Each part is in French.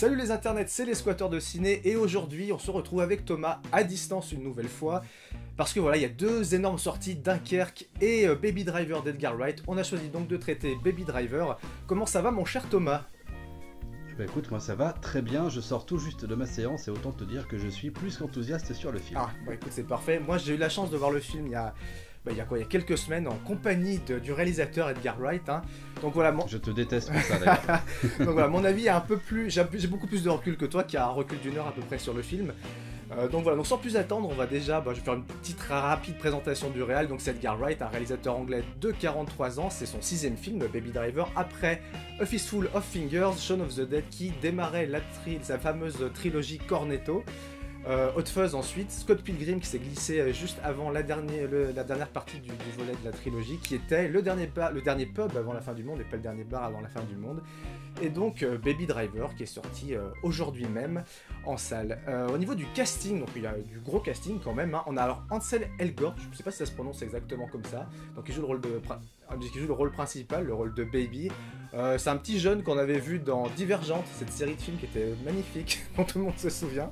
Salut les internets, c'est les squatteurs de ciné et aujourd'hui on se retrouve avec Thomas à distance une nouvelle fois parce que voilà, il y a deux énormes sorties, Dunkerque et Baby Driver d'Edgar Wright. On a choisi donc de traiter Baby Driver. Comment ça va mon cher Thomas? Bah écoute, moi ça va très bien, je sors tout juste de ma séance et autant te dire que je suis plus qu'enthousiaste sur le film. Ah, bah écoute, c'est parfait. Moi j'ai eu la chance de voir le film il y a quelques semaines en compagnie du réalisateur Edgar Wright. Hein. Donc voilà, Je te déteste pour ça d'ailleurs. Donc voilà, mon avis est un peu plus... J'ai beaucoup plus de recul que toi qui a un recul d'une heure à peu près sur le film. Donc voilà, donc sans plus attendre, on va déjà... je vais faire une petite rapide présentation du réal. Donc c'est Edgar Wright, un réalisateur anglais de 43 ans. C'est son 6e film, Baby Driver, après A Fistful of Fingers, Shaun of the Dead, qui démarrait sa fameuse trilogie Cornetto. Hot Fuzz ensuite, Scott Pilgrim qui s'est glissé juste avant la dernière partie du volet de la trilogie, qui était le dernier pub avant la fin du monde et pas le dernier bar avant la fin du monde. Et donc Baby Driver qui est sorti aujourd'hui même en salle. Au niveau du casting, donc il y a du gros casting quand même. Hein. On a alors Ansel Elgort, je ne sais pas si ça se prononce exactement comme ça, donc il joue le rôle principal, le rôle de Baby. C'est un petit jeune qu'on avait vu dans Divergente, cette série de films qui était magnifique, dont tout le monde se souvient.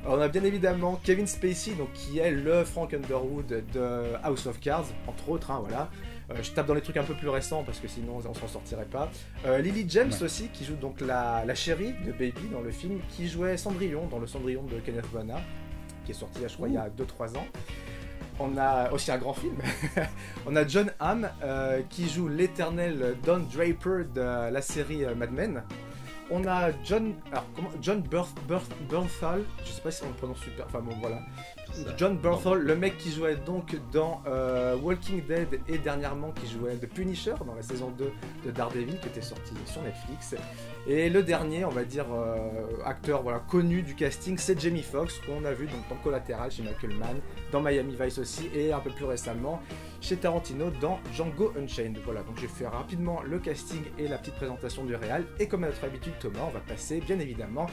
Alors on a bien évidemment Kevin Spacey, donc, qui est le Frank Underwood de House of Cards, entre autres, hein, voilà. Je tape dans les trucs un peu plus récents parce que sinon on s'en sortirait pas. Lily James aussi, qui joue donc la chérie de Baby dans le film, qui jouait Cendrillon dans le Cendrillon de Kenneth Branagh, qui est sorti je crois il y a 2-3 ans. On a aussi un grand film. On a John Hamm qui joue l'éternel Don Draper de la série Mad Men. On a John Bernthal, je sais pas si on le prononce super, enfin bon voilà. John Bernthal, le mec qui jouait donc dans Walking Dead et dernièrement qui jouait The Punisher dans la saison 2 de Daredevil qui était sorti sur Netflix. Et le dernier, on va dire, acteur voilà, connu du casting, c'est Jamie Foxx qu'on a vu donc, dans Collateral chez Michael Mann, dans Miami Vice aussi et un peu plus récemment chez Tarantino dans Django Unchained. Voilà, donc j'ai fait rapidement le casting et la petite présentation du réal et comme à notre habitude Thomas, on va passer bien évidemment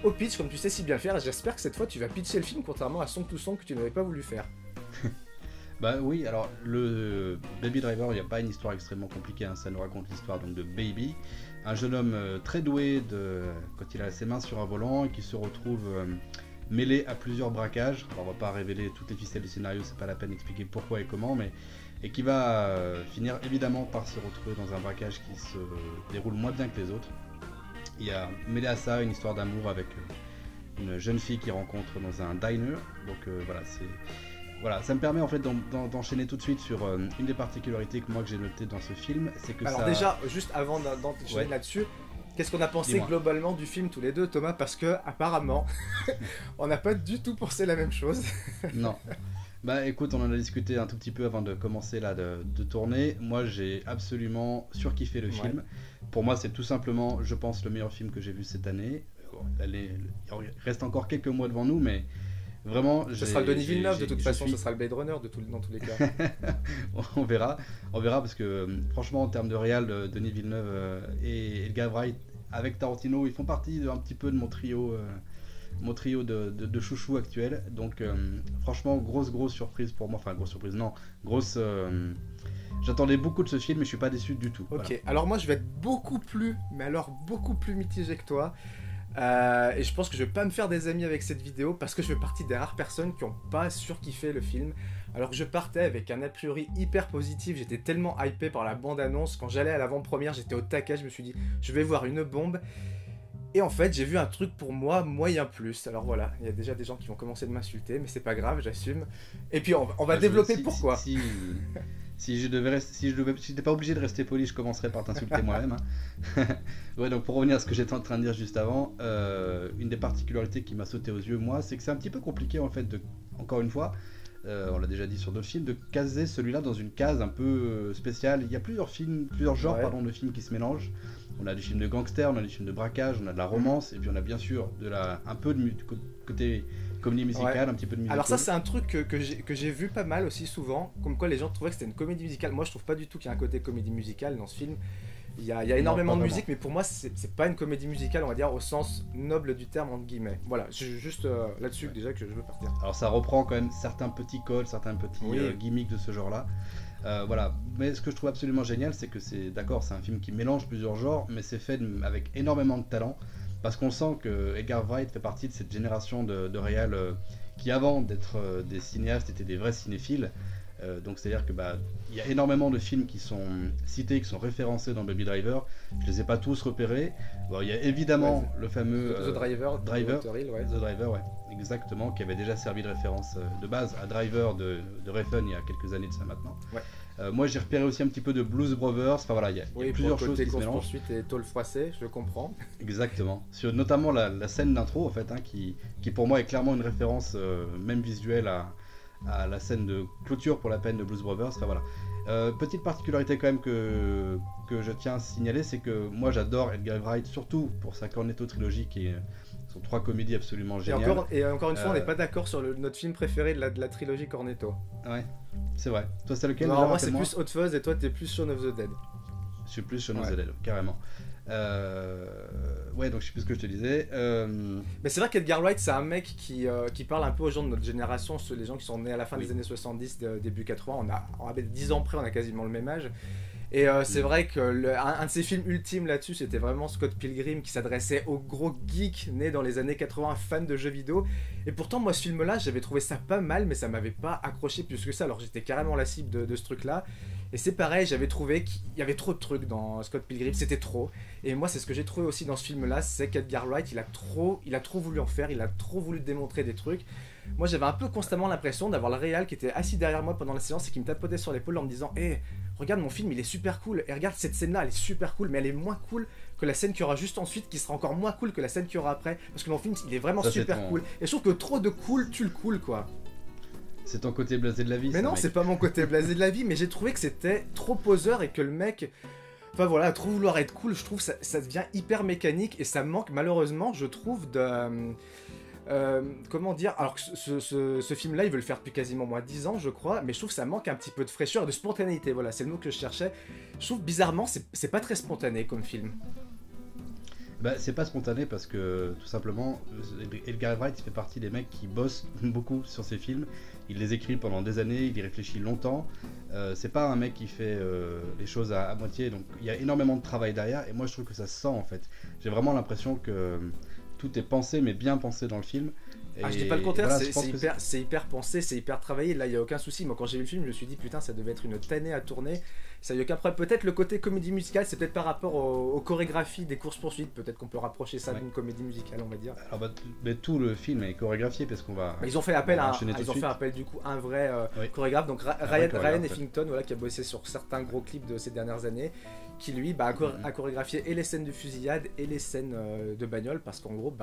au pitch comme tu sais si bien faire et j'espère que cette fois tu vas pitcher le film contrairement à Song to Song que tu n'avais pas voulu faire. Bah oui, alors le Baby Driver, il n'y a pas une histoire extrêmement compliquée, hein. Ça nous raconte l'histoire donc de Baby, un jeune homme très doué quand il a ses mains sur un volant et qui se retrouve mêlé à plusieurs braquages. Alors on va pas révéler toutes les ficelles du scénario, c'est pas la peine d'expliquer pourquoi et comment, et qui va finir évidemment par se retrouver dans un braquage qui se déroule moins bien que les autres. Il y a mêlé à ça une histoire d'amour avec une jeune fille qu'il rencontre dans un diner, donc voilà, ça me permet en fait d'enchaîner tout de suite sur une des particularités que j'ai notées dans ce film, c'est que alors déjà, juste avant d'enchaîner là-dessus, qu'est-ce qu'on a pensé globalement du film tous les deux, Thomas? Parce que apparemment, on n'a pas du tout pensé la même chose. Non. Bah écoute, on en a discuté un tout petit peu avant de commencer là de tourner. Moi j'ai absolument surkiffé le film. Pour moi c'est tout simplement, je pense, le meilleur film que j'ai vu cette année. Il reste encore quelques mois devant nous, mais vraiment... Ce sera le Denis Villeneuve de toute façon, ce sera le Blade Runner dans tous les cas. on verra parce que franchement en termes de réal, Denis Villeneuve et Edgar Wright avec Tarantino, ils font partie un petit peu de mon trio de chouchou actuel. Donc franchement grosse surprise pour moi, enfin grosse surprise non, j'attendais beaucoup de ce film mais je suis pas déçu du tout. Ok, voilà. Alors moi je vais être beaucoup plus mitigé que toi. Et je pense que je vais pas me faire des amis avec cette vidéo parce que je fais partie des rares personnes qui ont pas surkiffé le film. Alors que je partais avec un a priori hyper positif, j'étais tellement hypé par la bande-annonce. Quand j'allais à l'avant-première, j'étais au taquet, je me suis dit je vais voir une bombe. Et en fait, j'ai vu un truc pour moi moyen plus. Alors voilà, il y a déjà des gens qui vont commencer de m'insulter, mais c'est pas grave, j'assume. Et puis on va développer pourquoi. Si j'étais pas obligé de rester poli, je commencerais par t'insulter moi-même. Hein. Ouais, donc pour revenir à ce que j'étais en train de dire juste avant, une des particularités qui m'a sauté aux yeux, moi, c'est que c'est un petit peu compliqué en fait, encore une fois, on l'a déjà dit sur d'autres films, de caser celui-là dans une case un peu spéciale. Il y a plusieurs genres de films qui se mélangent. On a des films de gangsters, on a des films de braquage, on a de la romance, et puis on a bien sûr un peu de côté comédie musicale, un petit peu de musical. Alors ça c'est un truc que j'ai vu pas mal aussi souvent, comme quoi les gens trouvaient que c'était une comédie musicale. Moi je trouve pas du tout qu'il y a un côté comédie musicale dans ce film. Il y a énormément de musique, mais pour moi c'est pas une comédie musicale, on va dire au sens noble du terme entre guillemets. Voilà, c'est juste là-dessus déjà que je veux partir. Alors ça reprend quand même certains petits codes, certains petits gimmicks de ce genre-là. Voilà, mais ce que je trouve absolument génial, c'est que c'est un film qui mélange plusieurs genres, mais c'est fait avec énormément de talent. parce qu'on sent que Edgar Wright fait partie de cette génération de réals qui, avant d'être des cinéastes, étaient des vrais cinéphiles. Donc c'est à dire que il y a énormément de films qui sont cités, qui sont référencés dans Baby Driver. Je les ai pas tous repérés. Bon, il y a évidemment le fameux The Driver, The Driver, ouais, exactement, qui avait déjà servi de référence de base à Driver de Refn il y a quelques années de ça maintenant. Ouais. Moi j'ai repéré aussi un petit peu de Blues Brothers. Enfin voilà, il y a plusieurs choses qui se mélangent. Poursuite et tôle froissée, je comprends. Exactement. Sur notamment la scène d'intro en fait, hein, qui pour moi est clairement une référence même visuelle à la scène de clôture pour la peine de Blues Brothers. Enfin voilà. Petite particularité quand même que je tiens à signaler, c'est que moi j'adore Edgar Wright, surtout pour sa Cornetto trilogie qui sont 3 comédies absolument géniales. Et encore une fois, on n'est pas d'accord sur notre film préféré de la trilogie Cornetto. Ouais, c'est vrai. Toi c'est lequel? Non, moi c'est plus Hot Fuzz et toi t'es plus Shaun of the Dead. Je suis plus Shaun of the Dead, carrément. Ouais, donc je sais plus ce que je te disais. Mais c'est vrai qu'Edgar Wright, c'est un mec qui parle un peu aux gens de notre génération, les gens qui sont nés à la fin des années 70, début 80. On a 10 ans près, on a quasiment le même âge. Et c'est vrai que un de ses films ultimes là-dessus, c'était vraiment Scott Pilgrim, qui s'adressait aux gros geeks nés dans les années 80, fans de jeux vidéo. Et pourtant, moi, ce film-là, j'avais trouvé ça pas mal, mais ça m'avait pas accroché plus que ça. Alors j'étais carrément la cible de ce truc-là. Et c'est pareil, j'avais trouvé qu'il y avait trop de trucs dans Scott Pilgrim, c'était trop. Et moi, c'est ce que j'ai trouvé aussi dans ce film-là, c'est qu'Edgar Wright, il a trop voulu en faire, il a trop voulu démontrer des trucs. Moi, j'avais un peu constamment l'impression d'avoir le réal qui était assis derrière moi pendant la séance et qui me tapotait sur l'épaule en me disant hey, regarde mon film, il est super cool. Et regarde cette scène-là, elle est super cool, mais elle est moins cool que la scène qu'il y aura juste ensuite, qui sera encore moins cool que la scène qu'il y aura après. Parce que mon film, il est vraiment super cool. Et je trouve que trop de cool tue le cool, quoi. C'est ton côté blasé de la vie. Mais non, c'est pas mon côté blasé de la vie, mais j'ai trouvé que c'était trop poseur et que le mec, enfin voilà, trop vouloir être cool, je trouve ça devient hyper mécanique et ça manque malheureusement, je trouve, de... comment dire, alors que ce film-là, il veut le faire depuis quasiment moins 10 ans, je crois, mais je trouve que ça manque un petit peu de fraîcheur et de spontanéité, voilà, c'est le mot que je cherchais. Je trouve bizarrement, c'est pas très spontané comme film. C'est pas spontané parce que tout simplement Edgar Wright il fait partie des mecs qui bossent beaucoup sur ses films, il les écrit pendant des années, il y réfléchit longtemps, c'est pas un mec qui fait les choses à moitié, donc il y a énormément de travail derrière et moi je trouve que ça se sent en fait. J'ai vraiment l'impression que tout est pensé mais bien pensé dans le film. Je dis pas le contraire, voilà, c'est hyper pensé, c'est hyper travaillé, là il n'y a aucun souci. Moi quand j'ai vu le film, je me suis dit putain, ça devait être une tannée à tourner, ça y a aucun problème. Peut-être le côté comédie musicale, c'est peut-être par rapport aux chorégraphies des courses-poursuites, peut-être qu'on peut rapprocher ça d'une comédie musicale, on va dire. Alors, mais tout le film est chorégraphié parce qu'on va. Ils ont fait appel à du coup un vrai chorégraphe, donc Ryan Effington, voilà, qui a bossé sur certains gros clips de ces dernières années, qui lui a chorégraphié et les scènes de fusillade et les scènes de bagnole, parce qu'en gros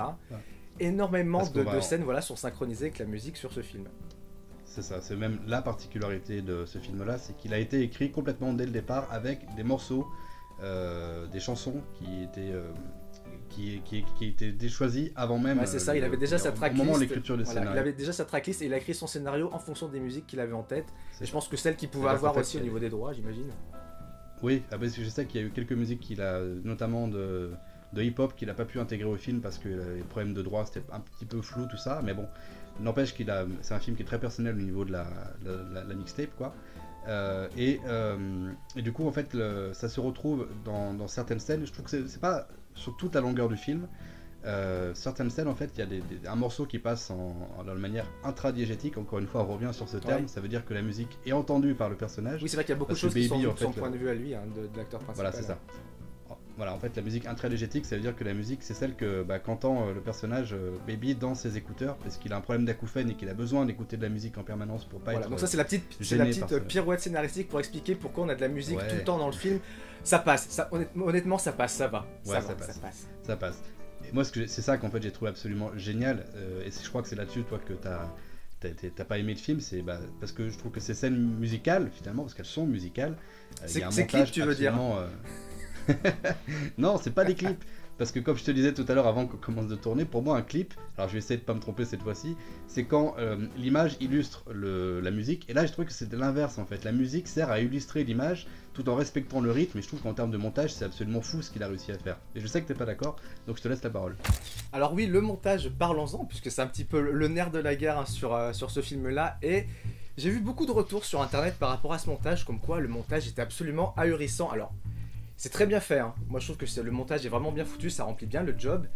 énormément de scènes sont synchronisées avec la musique sur ce film. C'est ça, c'est même la particularité de ce film-là, c'est qu'il a été écrit complètement dès le départ avec des morceaux, des chansons qui étaient choisies avant même. C'est ça, il avait déjà sa tracklist. Au moment de l'écriture du scénario. Il avait déjà sa tracklist et il a écrit son scénario en fonction des musiques qu'il avait en tête. Et je pense que celles qu'il pouvait avoir aussi au niveau des droits, j'imagine. Oui, parce que je sais qu'il y a eu quelques musiques qu'il a, notamment de hip-hop, qu'il n'a pas pu intégrer au film parce que les problèmes de droit c'était un petit peu flou tout ça, mais bon, n'empêche c'est un film qui est très personnel au niveau de la mixtape quoi. Et du coup en fait ça se retrouve dans certaines scènes. Je trouve que c'est pas sur toute la longueur du film. Certaines scènes en fait il y a un morceau qui passe de manière intradiégétique. Encore une fois on revient sur ce terme, ça veut dire que la musique est entendue par le personnage. Oui c'est vrai qu'il y a beaucoup de choses qui sont de son point de vue à lui, de l'acteur principal. Voilà c'est ça. Voilà, en fait, la musique intradiégétique, ça veut dire que la musique, c'est celle qu'entend le personnage Baby dans ses écouteurs, parce qu'il a un problème d'acouphène et qu'il a besoin d'écouter de la musique en permanence pour pas être. Donc ça, c'est la petite pirouette scénaristique pour expliquer pourquoi on a de la musique tout le temps dans le film. Ça passe, honnêtement, ça passe, ça va. Ça passe. Et moi, c'est ça qu'en fait j'ai trouvé absolument génial, et je crois que c'est là-dessus, toi, que t'as pas aimé le film, c'est parce que je trouve que ces scènes musicales, finalement, parce qu'elles sont musicales, il y a un montage tu veux dire non, c'est pas des clips. Parce que comme je te disais tout à l'heure avant qu'on commence de tourner, pour moi un clip, alors je vais essayer de pas me tromper cette fois-ci, c'est quand l'image illustre la musique. Et là je trouve que c'est l'inverse en fait. La musique sert à illustrer l'image tout en respectant le rythme. Et je trouve qu'en termes de montage c'est absolument fou ce qu'il a réussi à faire. Et je sais que t'es pas d'accord, donc je te laisse la parole. Alors oui, le montage, parlons-en, puisque c'est un petit peu le nerf de la guerre sur ce film-là. Et j'ai vu beaucoup de retours sur internet par rapport à ce montage, comme quoi le montage était absolument ahurissant. Alors c'est très bien fait, hein. Moi je trouve que le montage est vraiment bien foutu, ça remplit bien le job.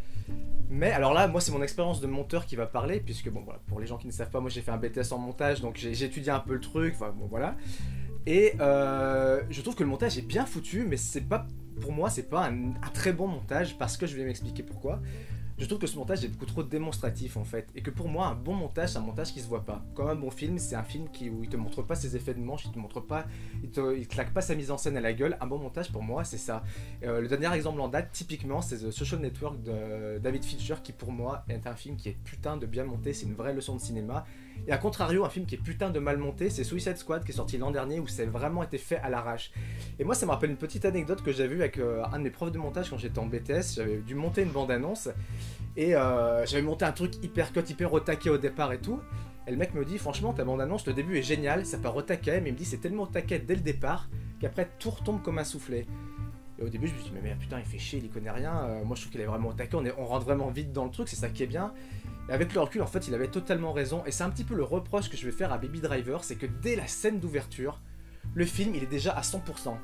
Mais alors là, moi c'est mon expérience de monteur qui va parler, puisque bon voilà, pour les gens qui ne savent pas, moi j'ai fait un BTS en montage, donc j'ai étudié un peu le truc, enfin bon voilà. Et je trouve que le montage est bien foutu, mais c'est pas, pour moi c'est pas un très bon montage, parce que je vais m'expliquer pourquoi. Je trouve que ce montage est beaucoup trop démonstratif en fait, et que pour moi un bon montage c'est un montage qui se voit pas. Comme un bon film, c'est un film où il te montre pas ses effets de manche, il te montre pas, il claque pas sa mise en scène à la gueule. Un bon montage pour moi c'est ça. Le dernier exemple en date typiquement c'est The Social Network de David Fincher, qui pour moi est un film qui est putain de bien monté, c'est une vraie leçon de cinéma. Et à contrario, un film qui est putain de mal monté, c'est Suicide Squad qui est sorti l'an dernier, où c'est vraiment été fait à l'arrache. Et moi ça me rappelle une petite anecdote que j'ai vue avec un de mes profs de montage quand j'étais en BTS. J'avais dû monter une bande-annonce et j'avais monté un truc hyper cut, hyper au taquet au départ et tout. Et le mec me dit franchement ta bande-annonce, le début est génial, ça part au taquet, mais il me dit c'est tellement au taquet dès le départ qu'après tout retombe comme un soufflet. Et au début je me dis mais putain il fait chier, il y connaît rien, moi je trouve qu'il est vraiment au taquet, on rentre vraiment vite dans le truc, c'est ça qui est bien. Et avec le recul en fait il avait totalement raison, et c'est un petit peu le reproche que je vais faire à Baby Driver, c'est que dès la scène d'ouverture, le film il est déjà à 100%.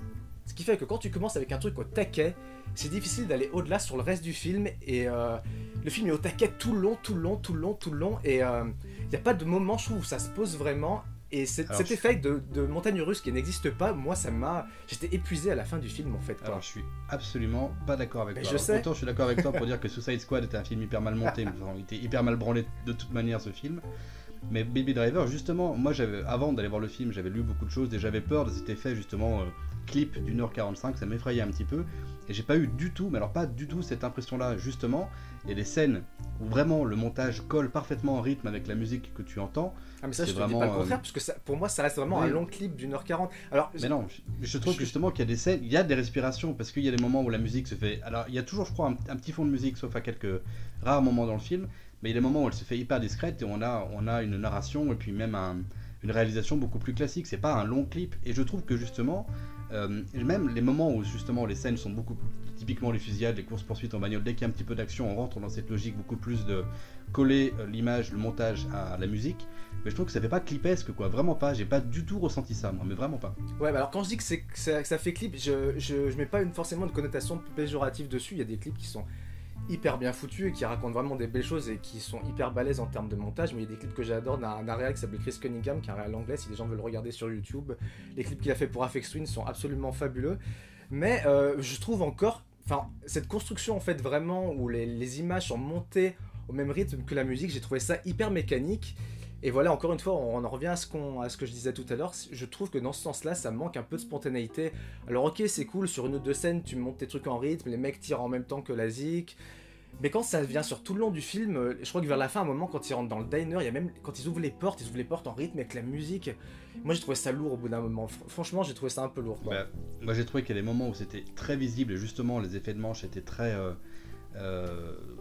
Ce qui fait que quand tu commences avec un truc au taquet, c'est difficile d'aller au-delà sur le reste du film, et le film est au taquet tout le long, et il n'y a pas de moment je trouve où ça se pose vraiment. Et cet effet de montagne russe qui n'existe pas, moi ça m'a... J'étais épuisé à la fin du film en fait. Quoi. Alors je suis absolument pas d'accord avec toi. Je sais. Autant je suis d'accord avec toi pour dire que Suicide Squad était un film hyper mal monté, mais il était hyper mal branlé de toute manière ce film. Mais Baby Driver, justement, moi avant d'aller voir le film, j'avais lu beaucoup de choses et j'avais peur de cet effet justement clip d'1h45, ça m'effrayait un petit peu. Et j'ai pas eu du tout, mais alors pas du tout cette impression-là, justement. Il y a des scènes où vraiment le montage colle parfaitement en rythme avec la musique que tu entends. Ah mais ça je te dis pas le contraire, parce que ça, pour moi ça reste vraiment un long clip d'1h40. Alors, mais non, je trouve justement qu'il y a des scènes, il y a des respirations, parce qu'il y a des moments où la musique se fait... Alors il y a toujours je crois un petit fond de musique, sauf à quelques rares moments dans le film, mais il y a des moments où elle se fait hyper discrète et on a une narration et puis même une réalisation beaucoup plus classique, c'est pas un long clip. Et je trouve que justement, même les moments où justement les scènes sont beaucoup plus... Typiquement les fusillades, les courses-poursuites en bagnole, dès qu'il y a un petit peu d'action, on rentre dans cette logique beaucoup plus de coller l'image, le montage à la musique. Mais je trouve que ça fait pas clipesque quoi, vraiment pas, j'ai pas du tout ressenti ça moi, mais vraiment pas. Ouais, bah alors quand je dis que ça fait clip, je mets pas forcément une connotation péjorative dessus, il y a des clips qui sont hyper bien foutus et qui racontent vraiment des belles choses et qui sont hyper balèzes en termes de montage. Mais il y a des clips que j'adore d'un réal qui s'appelle Chris Cunningham, qui est un réal anglais, si les gens veulent le regarder sur YouTube. Les clips qu'il a fait pour Aphex Twin sont absolument fabuleux. Mais je trouve encore, enfin, cette construction en fait vraiment où les images sont montées au même rythme que la musique, j'ai trouvé ça hyper mécanique. Et voilà, encore une fois, on en revient à ce que je disais tout à l'heure. Je trouve que dans ce sens-là, ça manque un peu de spontanéité. Alors ok, c'est cool, sur une ou deux scènes, tu montes tes trucs en rythme, les mecs tirent en même temps que la zik. Mais quand ça vient sur tout le long du film, je crois que vers la fin, à un moment, quand ils rentrent dans le diner, il y a même, quand ils ouvrent les portes en rythme avec la musique. Moi, j'ai trouvé ça lourd au bout d'un moment. Franchement, j'ai trouvé ça un peu lourd. Quoi. Bah, moi, j'ai trouvé qu'il y a des moments où c'était très visible et justement, les effets de manche étaient très...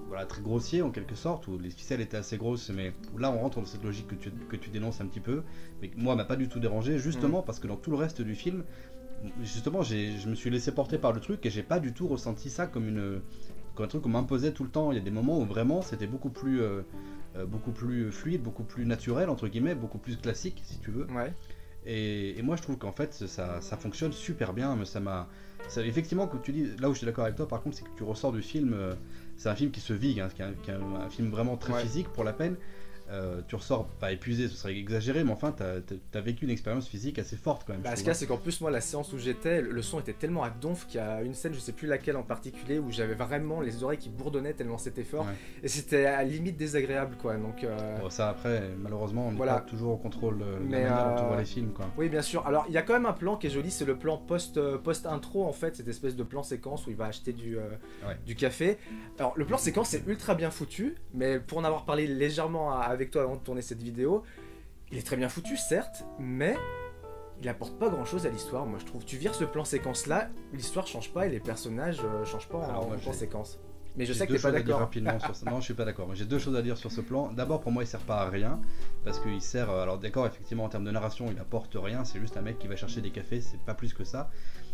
voilà, très grossier en quelque sorte, où les ficelles étaient assez grosses, mais là on rentre dans cette logique que tu dénonces un petit peu, mais moi m'a pas du tout dérangé, justement parce que dans tout le reste du film, justement je me suis laissé porter par le truc et j'ai pas du tout ressenti ça comme un truc qu'on m'imposait tout le temps. Il y a des moments où vraiment c'était beaucoup plus fluide, beaucoup plus naturel entre guillemets, beaucoup plus classique si tu veux. Ouais. Et moi je trouve qu'en fait ça fonctionne super bien, mais effectivement, comme tu dis, là où je suis d'accord avec toi par contre, c'est que tu ressors du film, c'est un film qui se vit, hein, qui est un film vraiment très physique pour la peine. Tu ressors pas épuisé, ce serait exagéré, mais enfin t'as vécu une expérience physique assez forte quand même. Bah, ce cas c'est qu'en plus moi la séance où j'étais, le son était tellement à donf qu'il y a une scène, je sais plus laquelle en particulier, où j'avais vraiment les oreilles qui bourdonnaient tellement c'était fort, et c'était à la limite désagréable quoi. Donc bon, ça après malheureusement on n'est pas toujours au contrôle de la mais, manière dont on voit les films quoi. Oui bien sûr, alors il y a quand même un plan qui est joli, c'est le plan post-intro en fait, cette espèce de plan séquence où il va acheter du café. Alors le plan séquence est ultra bien foutu, mais pour en avoir parlé légèrement avec toi avant de tourner cette vidéo, il est très bien foutu certes, mais il apporte pas grand chose à l'histoire, moi je trouve. Tu vires ce plan séquence là, l'histoire change pas et les personnages changent pas en plan séquence. Mais je sais que t'es pas d'accord. Rapidement sur ça. Non, je suis pas d'accord. J'ai deux choses à dire sur ce plan. D'abord, pour moi, il sert pas à rien parce qu'il sert. Alors, d'accord, effectivement, en termes de narration, il apporte rien. C'est juste un mec qui va chercher des cafés. C'est pas plus que ça.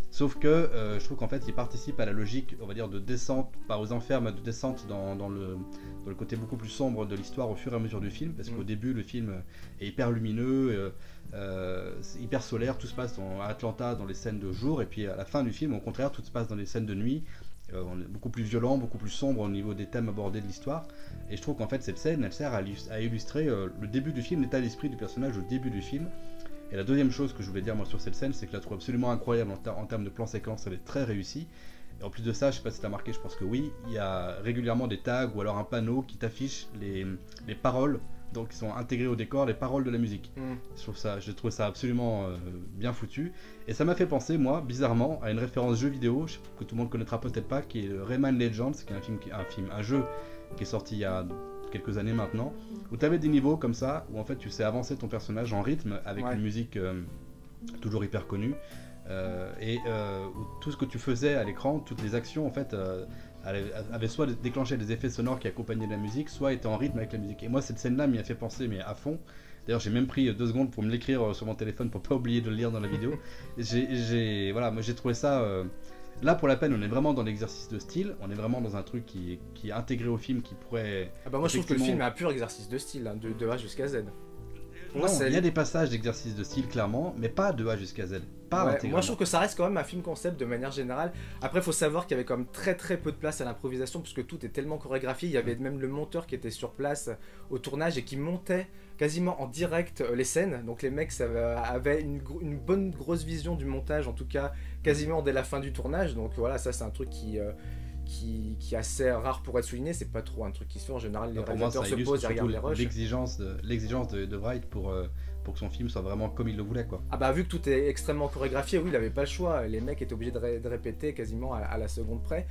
Sauf que je trouve qu'en fait, il participe à la logique, on va dire, de descente, pas aux enfers, mais de descente dans le côté beaucoup plus sombre de l'histoire au fur et à mesure du film. Parce qu'au début, le film est hyper lumineux, hyper solaire. Tout se passe à Atlanta dans les scènes de jour. Et puis à la fin du film, au contraire, tout se passe dans les scènes de nuit. On est beaucoup plus violent, beaucoup plus sombre au niveau des thèmes abordés de l'histoire. Et je trouve qu'en fait cette scène, elle sert à illustrer le début du film, l'état d'esprit du personnage au début du film. Et la deuxième chose que je voulais dire moi sur cette scène, c'est que je la trouve absolument incroyable en termes de plan séquence, elle est très réussie. Et en plus de ça, je sais pas si tu as remarqué, je pense que oui, il y a régulièrement des tags ou alors un panneau qui t'affiche les paroles, donc qui sont intégrées au décor, les paroles de la musique. Je trouve ça absolument bien foutu. Et ça m'a fait penser, moi, bizarrement, à une référence jeu vidéo, que tout le monde connaîtra peut-être pas, qui est Rayman Legends, qui est un jeu qui est sorti il y a quelques années maintenant, où tu avais des niveaux comme ça, où en fait tu sais avancer ton personnage en rythme avec une musique toujours hyper connue. Où tout ce que tu faisais à l'écran, toutes les actions en fait avaient soit déclenché des effets sonores qui accompagnaient la musique, soit étaient en rythme avec la musique. Et moi cette scène là m'y a fait penser mais à fond. D'ailleurs j'ai même pris 2 secondes pour me l'écrire sur mon téléphone pour pas oublier de le lire dans la vidéo. Voilà, moi j'ai trouvé ça là pour la peine, on est vraiment dans l'exercice de style, on est vraiment dans un truc qui est intégré au film qui pourrait... Ah bah moi je trouve que le film est un pur exercice de style, hein, de A jusqu'à Z. Non, il y a des passages d'exercice de style clairement, mais pas de A jusqu'à Z. Moi je trouve que ça reste quand même un film concept de manière générale. Après il faut savoir qu'il y avait quand même très peu de place à l'improvisation puisque tout est tellement chorégraphié. Il y avait même le monteur qui était sur place au tournage et qui montait quasiment en direct les scènes. Donc les mecs avaient une bonne grosse vision du montage, en tout cas quasiment dès la fin du tournage. Donc voilà, ça c'est un truc qui est assez rare pour être souligné. C'est pas trop un truc qui se fait en général. Les réalisateurs se posent et regardent les rushs. L'exigence de Wright pour que son film soit vraiment comme il le voulait quoi. Ah bah vu que tout est extrêmement chorégraphié, oui il avait pas le choix, les mecs étaient obligés de répéter quasiment à la seconde près.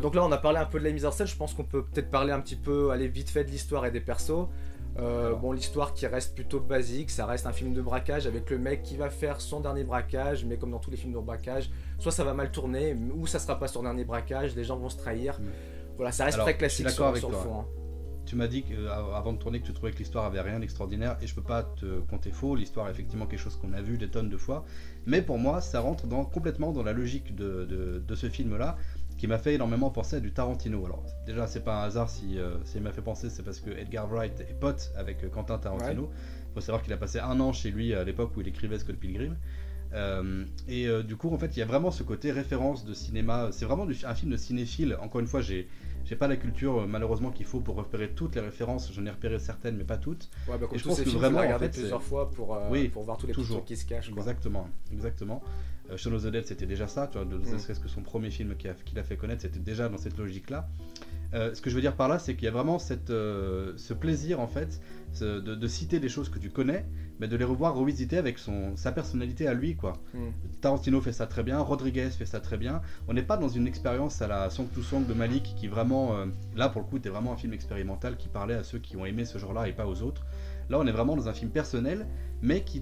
Donc là on a parlé un peu de la mise en scène, je pense qu'on peut peut-être parler un petit peu, aller vite fait de l'histoire et des persos. Bon l'histoire qui reste plutôt basique, ça reste un film de braquage avec le mec qui va faire son dernier braquage, mais comme dans tous les films de braquage, soit ça va mal tourner, ou ça sera pas son dernier braquage, les gens vont se trahir. Voilà, ça reste très classique sur le fond. Hein. Tu m'as dit avant de tourner que tu trouvais que l'histoire avait rien d'extraordinaire et je peux pas te compter faux, l'histoire est effectivement quelque chose qu'on a vu des tonnes de fois, mais pour moi ça rentre complètement dans la logique de ce film là qui m'a fait énormément penser à du Tarantino. Alors déjà c'est pas un hasard si il m'a fait penser, c'est parce que Edgar Wright est pote avec Quentin Tarantino. Faut savoir qu'il a passé 1 an chez lui à l'époque où il écrivait Scott Pilgrim. Du coup en fait il y a vraiment ce côté référence de cinéma, c'est vraiment un film de cinéphile. Encore une fois j'ai pas la culture malheureusement qu'il faut pour repérer toutes les références, j'en ai repéré certaines mais pas toutes. Ouais, bah, et je pense que vraiment en fait plusieurs fois pour voir tous les petits trucs qui se cachent. Quoi. Exactement. Shaun of the Dead c'était déjà ça, tu vois, ne serait-ce que son premier film qu'il a fait connaître, c'était déjà dans cette logique là. Ce que je veux dire par là, c'est qu'il y a vraiment ce plaisir en fait de citer des choses que tu connais, mais de les revisiter avec sa personnalité à lui quoi. Tarantino fait ça très bien, Rodriguez fait ça très bien. On n'est pas dans une expérience à la Song to Song de Malik qui vraiment, là pour le coup, était vraiment un film expérimental qui parlait à ceux qui ont aimé ce genre-là et pas aux autres. Là, on est vraiment dans un film personnel, mais qui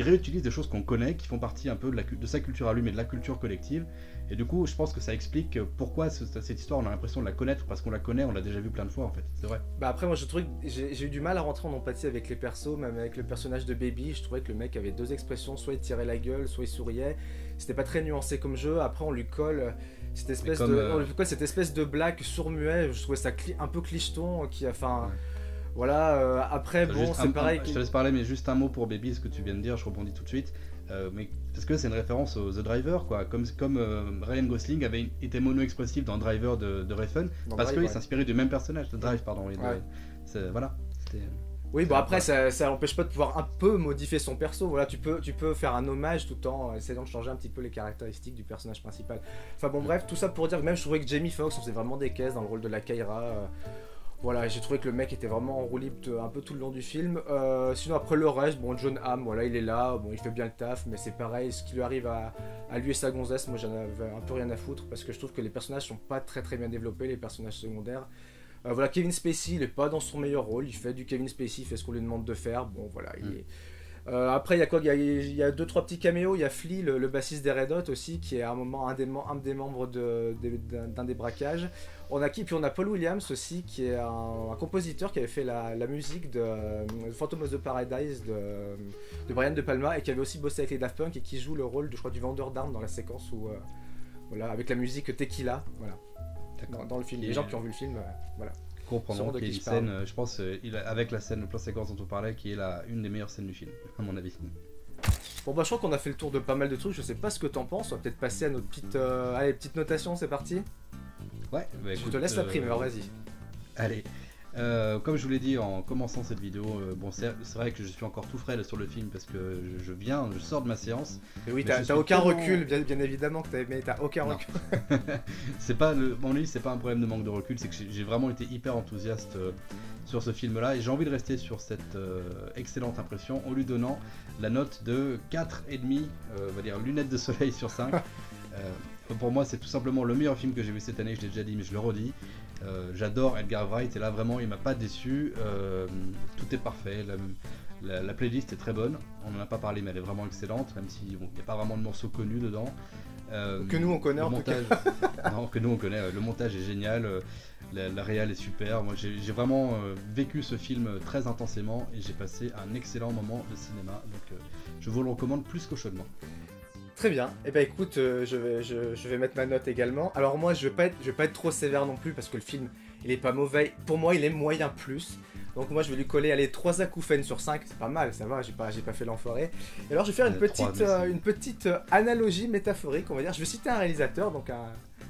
réutilise des choses qu'on connaît, qui font partie un peu de sa culture à lui, mais de la culture collective. Et du coup, je pense que ça explique pourquoi cette histoire, on a l'impression de la connaître, parce qu'on la connaît, on l'a déjà vu plein de fois en fait, c'est vrai. Bah après, moi je trouvais que j'ai eu du mal à rentrer en empathie avec les persos, même avec le personnage de Baby. Je trouvais que le mec avait 2 expressions, soit il tirait la gueule, soit il souriait. C'était pas très nuancé comme jeu. Après, on lui colle cette espèce de blague sourd-muet. Je trouvais ça un peu clicheton, Voilà, après, bon, c'est pareil. Je te laisse parler, mais juste un mot pour Baby, ce que tu viens de dire, je rebondis tout de suite. Mais parce que c'est une référence au The Driver, quoi. Comme Ryan Gosling avait été mono-expressif dans Driver de Refn, parce qu'il s'inspirait du même personnage, de Drive, pardon. Voilà. Oui, bon après, ça n'empêche pas de pouvoir un peu modifier son perso. Voilà, tu peux faire un hommage tout en essayant de changer un petit peu les caractéristiques du personnage principal. Enfin bon, bref, tout ça pour dire que même je trouvais que Jamie Foxx, on faisait vraiment des caisses dans le rôle de la Kyra. Voilà, j'ai trouvé que le mec était vraiment en roue libre un peu tout le long du film. Sinon après le reste, bon, John Hamm, voilà, il est là, bon, il fait bien le taf, mais c'est pareil, ce qui lui arrive à lui et sa gonzesse, moi j'en avais un peu rien à foutre, parce que je trouve que les personnages sont pas très bien développés, les personnages secondaires. Voilà, Kevin Spacey, il est pas dans son meilleur rôle, il fait du Kevin Spacey, il fait ce qu'on lui demande de faire, bon voilà, il est... Après il y a quoi, il y a 2-3 petits caméos, il y a Flea, le bassiste des Red Hot aussi, qui est à un moment un des membres d'un des braquages. On a puis on a Paul Williams aussi, qui est un compositeur qui avait fait la musique de Phantom of the Paradise de Brian De Palma, et qui avait aussi bossé avec les Daft Punk, et qui joue le rôle du vendeur d'armes dans la séquence où voilà, avec la musique Tequila, voilà, dans le film. Les gens qui ont vu le film, voilà. Comprendront qu'il y a une scène, je pense, avec la scène, le plan séquence dont on parlait, qui est une des meilleures scènes du film, à mon avis. Bon bah je crois qu'on a fait le tour de pas mal de trucs, je sais pas ce que t'en penses, on va peut-être passer à notre petite, allez, petite notation, c'est parti. Ouais, bah, Je écoute, te laisse la primeur, vas-y. Allez. Comme je vous l'ai dit en commençant cette vidéo, bon c'est vrai que je suis encore tout frais là, sur le film parce que je sors de ma séance. Mais oui, Mais je t'as suis aucun tellement- recul, bien évidemment que mais t'as aucun Non. recul. C'est pas le, mon avis, c'est pas un problème de manque de recul, c'est que j'ai vraiment été hyper enthousiaste sur ce film-là et j'ai envie de rester sur cette excellente impression en lui donnant la note de 4,5, on va dire lunettes de soleil sur 5. Pour moi, c'est tout simplement le meilleur film que j'ai vu cette année, je l'ai déjà dit, mais je le redis. J'adore Edgar Wright et là vraiment il m'a pas déçu, tout est parfait, la playlist est très bonne, on n'en a pas parlé mais elle est vraiment excellente, même si il n'y a pas vraiment de morceaux connus dedans. Que nous on connaît le en tout cas. montage, non, que nous on connaît, le montage est génial, la réal est super, moi j'ai vraiment vécu ce film très intensément et j'ai passé un excellent moment de cinéma, donc je vous le recommande plus que chaudement. Très bien, et bah écoute, je vais mettre ma note également. Alors moi je vais pas être trop sévère non plus parce que le film il est pas mauvais, pour moi il est moyen plus. Donc moi je vais lui coller allez 3 acouphènes sur 5, c'est pas mal, ça va, j'ai pas fait l'enfoiré. Et alors je vais faire une petite analogie métaphorique, on va dire. Je vais citer un réalisateur, donc un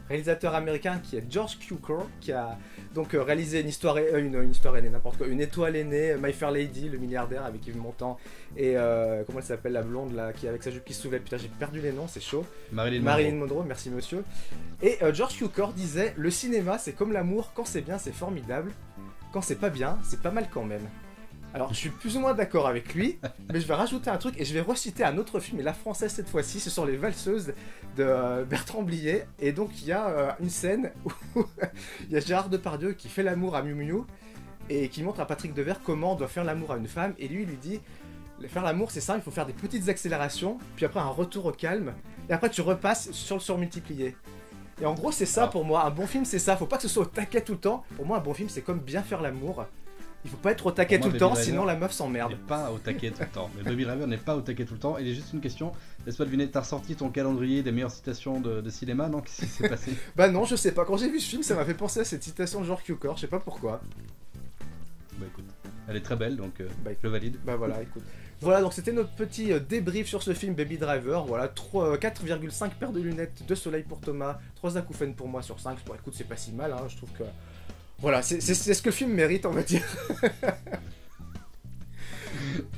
réalisateur américain qui est George Cukor, qui a donc réalisé une histoire aînée, n'importe quoi, une étoile aînée, My Fair Lady, le milliardaire avec Yves Montand, et comment elle s'appelle la blonde là, qui est avec sa jupe qui se soulève, putain j'ai perdu les noms, c'est chaud. Marilyn Monroe, merci monsieur. Et George Cukor disait, le cinéma c'est comme l'amour, quand c'est bien c'est formidable, quand c'est pas bien c'est pas mal quand même. Alors je suis plus ou moins d'accord avec lui, mais je vais rajouter un truc et je vais reciter un autre film, et la française cette fois-ci, ce sont Les Valseuses de Bertrand Blier. Et donc il y a une scène où il y a Gérard Depardieu qui fait l'amour à Miu Miu et qui montre à Patrick Devers comment on doit faire l'amour à une femme, et lui il lui dit faire l'amour c'est simple, il faut faire des petites accélérations, puis après un retour au calme, et après tu repasses sur le surmultiplié. Et en gros c'est ça pour moi, un bon film c'est ça, faut pas que ce soit au taquet tout le temps. Pour moi un bon film c'est comme bien faire l'amour. Il faut pas être au taquet tout le temps, sinon la meuf s'emmerde. Il n'est pas au taquet tout le temps. Mais Baby Driver n'est pas au taquet tout le temps. Et j'ai juste une question. Laisse-moi deviner, t'as ressorti ton calendrier des meilleures citations de cinéma, non? Qu'est-ce qui s'est passé? Bah non, je sais pas. Quand j'ai vu ce film, ça m'a fait penser à cette citation de George Cukor. Je sais pas pourquoi. Bah écoute, elle est très belle, donc Bah, je le valide. Bah voilà, écoute. Voilà, donc c'était notre petit débrief sur ce film Baby Driver. Voilà, 4,5 paires de lunettes de soleil pour Thomas, 3 acouphènes pour moi sur 5. Bon, écoute, c'est pas si mal, hein. Je trouve que... Voilà, c'est ce que le film mérite, on va dire.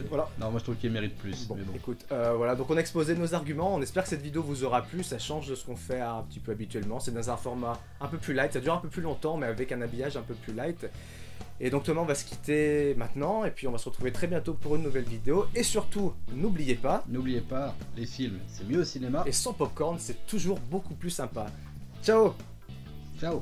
Voilà. Non, moi je trouve qu'il mérite plus. Bon, mais bon. écoute, voilà, donc on a exposé nos arguments. On espère que cette vidéo vous aura plu. Ça change de ce qu'on fait un petit peu habituellement. C'est dans un format un peu plus light. Ça dure un peu plus longtemps, mais avec un habillage un peu plus light. Et donc Thomas, on va se quitter maintenant. Et puis on va se retrouver très bientôt pour une nouvelle vidéo. Et surtout, n'oubliez pas... N'oubliez pas, les films, c'est mieux au cinéma. Et sans popcorn, c'est toujours beaucoup plus sympa. Ciao! Ciao!